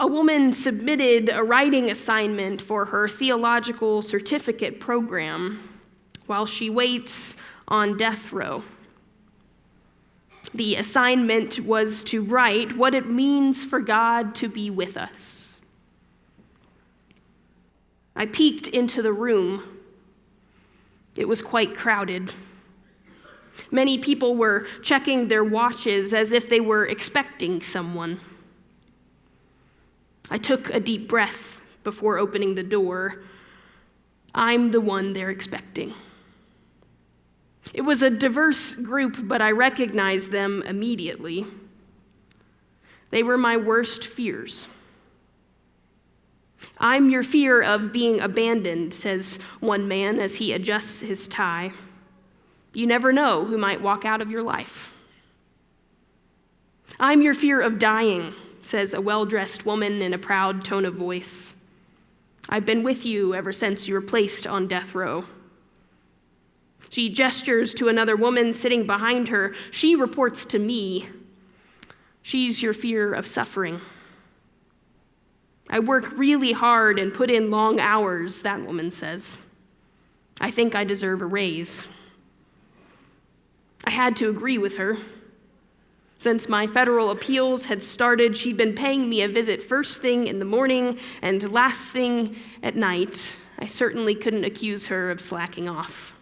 A woman submitted a writing assignment for her theological certificate program while she waits on death row. The assignment was to write what it means for God to be with us. I peeked into the room. It was quite crowded. Many people were checking their watches as if they were expecting someone. I took a deep breath before opening the door. I'm the one they're expecting. It was a diverse group, but I recognized them immediately. They were my worst fears. I'm your fear of being abandoned, says one man as he adjusts his tie. You never know who might walk out of your life. I'm your fear of dying, says a well-dressed woman in a proud tone of voice. I've been with you ever since you were placed on death row. She gestures to another woman sitting behind her. She reports to me. She's your fear of suffering. I work really hard and put in long hours, that woman says. I think I deserve a raise. I had to agree with her. Since my federal appeals had started, she'd been paying me a visit first thing in the morning and last thing at night. I certainly couldn't accuse her of slacking off.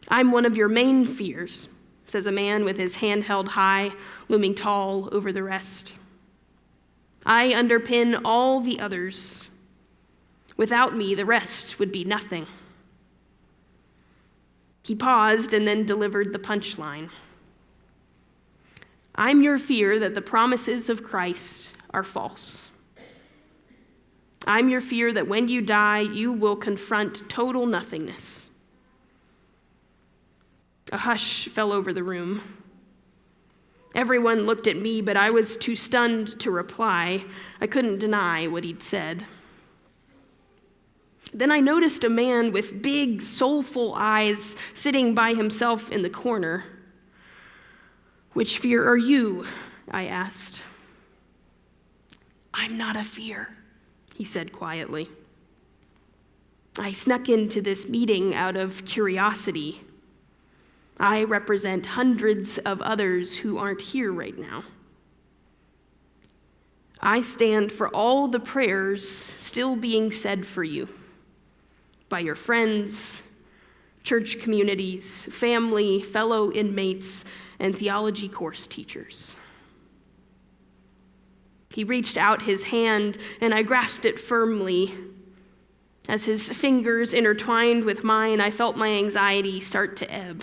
I'm one of your main fears, says a man with his hand held high, looming tall over the rest. I underpin all the others. Without me, the rest would be nothing. He paused and then delivered the punchline. I'm your fear that the promises of Christ are false. I'm your fear that when you die, you will confront total nothingness. A hush fell over the room. Everyone looked at me, but I was too stunned to reply. I couldn't deny what he'd said. Then I noticed a man with big, soulful eyes sitting by himself in the corner. Which fear are you? I asked. I'm not a fear, he said quietly. I snuck into this meeting out of curiosity. I represent hundreds of others who aren't here right now. I stand for all the prayers still being said for you by your friends, church communities, family, fellow inmates, and theology course teachers. He reached out his hand, and I grasped it firmly. As his fingers intertwined with mine, I felt my anxiety start to ebb.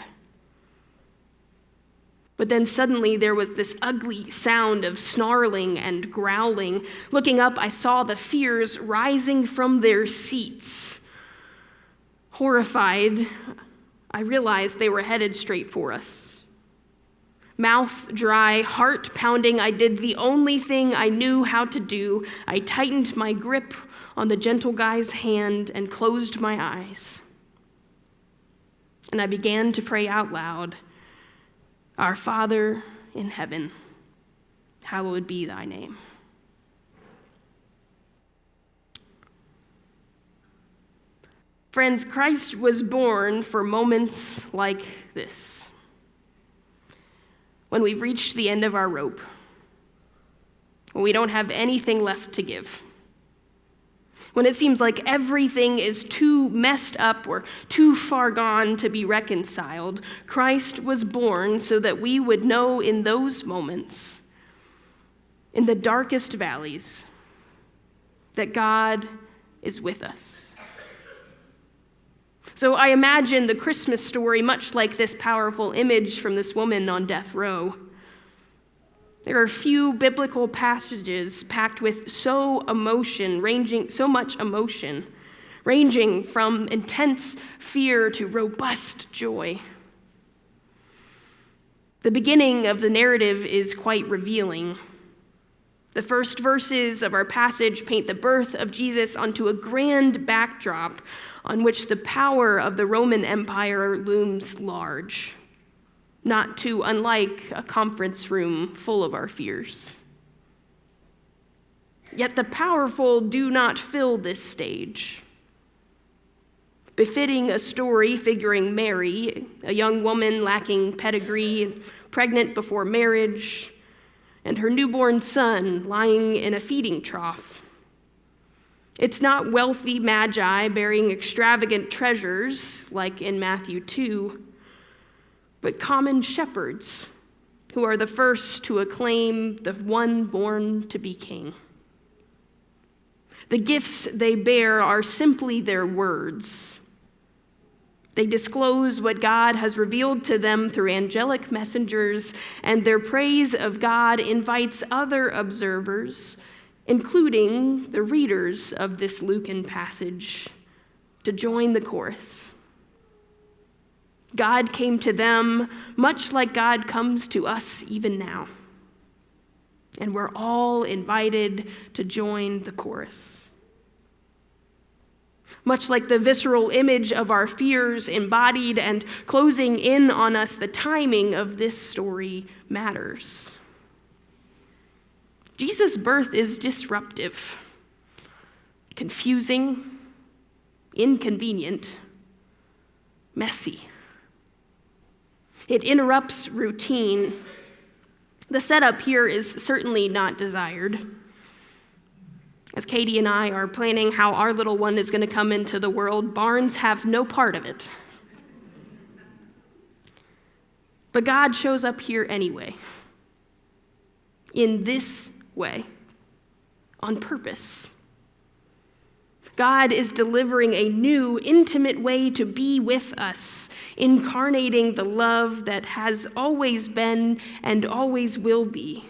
But then suddenly there was this ugly sound of snarling and growling. Looking up, I saw the fears rising from their seats. Horrified, I realized they were headed straight for us. Mouth dry, heart pounding, I did the only thing I knew how to do. I tightened my grip on the gentle guy's hand and closed my eyes. And I began to pray out loud, Our Father in heaven, hallowed be thy name. Friends, Christ was born for moments like this. When we've reached the end of our rope, when we don't have anything left to give, when it seems like everything is too messed up or too far gone to be reconciled, Christ was born so that we would know in those moments, in the darkest valleys, that God is with us. So I imagine the Christmas story much like this powerful image from this woman on death row. There are few biblical passages packed with so much emotion, ranging from intense fear to robust joy. The beginning of the narrative is quite revealing. The first verses of our passage paint the birth of Jesus onto a grand backdrop on which the power of the Roman Empire looms large, not too unlike a conference room full of our fears. Yet the powerful do not fill this stage. Befitting a story figuring Mary, a young woman lacking pedigree, pregnant before marriage, and her newborn son lying in a feeding trough. It's not wealthy magi bearing extravagant treasures, like in Matthew 2, but common shepherds who are the first to acclaim the one born to be king. The gifts they bear are simply their words. They disclose what God has revealed to them through angelic messengers, and their praise of God invites other observers, including the readers of this Lucan passage, to join the chorus. God came to them much like God comes to us even now. And we're all invited to join the chorus. Much like the visceral image of our fears embodied and closing in on us, the timing of this story matters. Jesus' birth is disruptive, confusing, inconvenient, messy. It interrupts routine. The setup here is certainly not desired. As Katie and I are planning how our little one is going to come into the world, barns have no part of it. But God shows up here anyway, in this way, on purpose. God is delivering a new, intimate way to be with us, incarnating the love that has always been and always will be,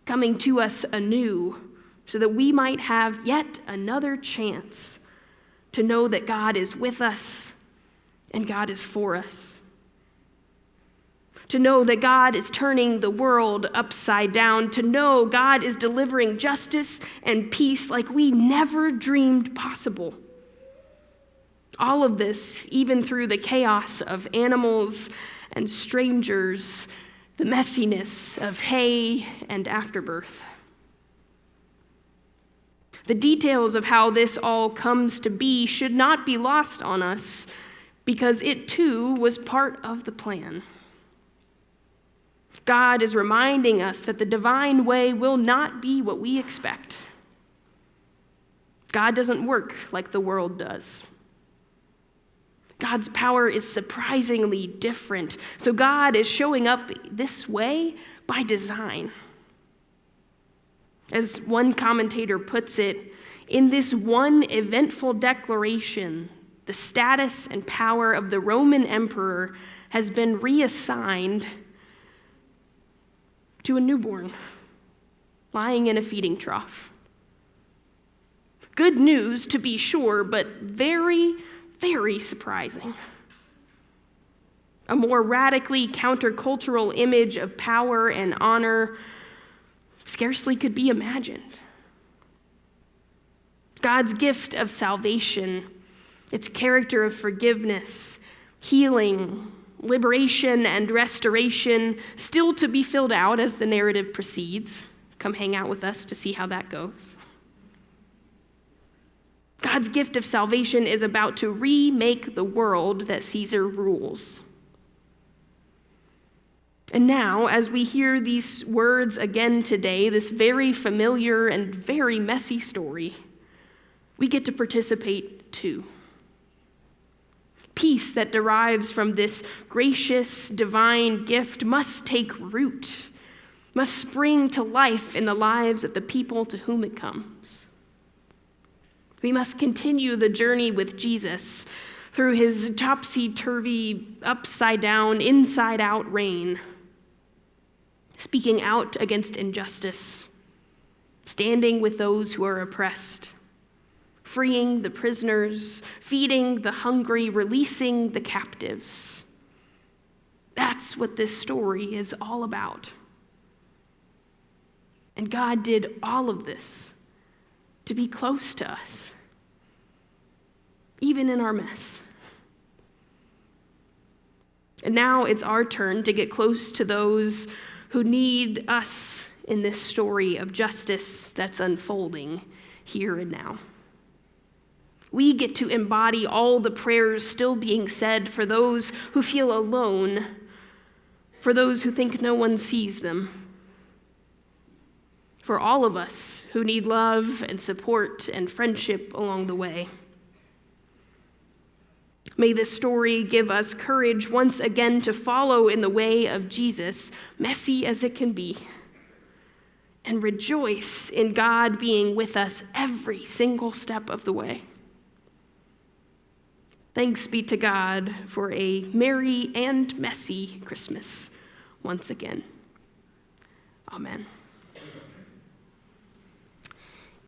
coming to us anew so that we might have yet another chance to know that God is with us and God is for us. To know that God is turning the world upside down, to know God is delivering justice and peace like we never dreamed possible. All of this, even through the chaos of animals and strangers, the messiness of hay and afterbirth. The details of how this all comes to be should not be lost on us, because it too was part of the plan. God is reminding us that the divine way will not be what we expect. God doesn't work like the world does. God's power is surprisingly different. So God is showing up this way by design. As one commentator puts it, in this one eventful declaration, the status and power of the Roman emperor has been reassigned to a newborn lying in a feeding trough. Good news, to be sure, but very, very surprising. A more radically countercultural image of power and honor scarcely could be imagined. God's gift of salvation, its character of forgiveness, healing, liberation, and restoration, still to be filled out as the narrative proceeds. Come hang out with us to see how that goes. God's gift of salvation is about to remake the world that Caesar rules. And now, as we hear these words again today, this very familiar and very messy story, we get to participate too. Peace that derives from this gracious, divine gift must take root, must spring to life in the lives of the people to whom it comes. We must continue the journey with Jesus through his topsy-turvy, upside-down, inside-out reign, speaking out against injustice, standing with those who are oppressed, freeing the prisoners, feeding the hungry, releasing the captives. That's what this story is all about. And God did all of this to be close to us, even in our mess. And now it's our turn to get close to those who need us in this story of justice that's unfolding here and now. We get to embody all the prayers still being said for those who feel alone, for those who think no one sees them, for all of us who need love and support and friendship along the way. May this story give us courage once again to follow in the way of Jesus, messy as it can be, and rejoice in God being with us every single step of the way. Thanks be to God for a merry and messy Christmas once again. Amen.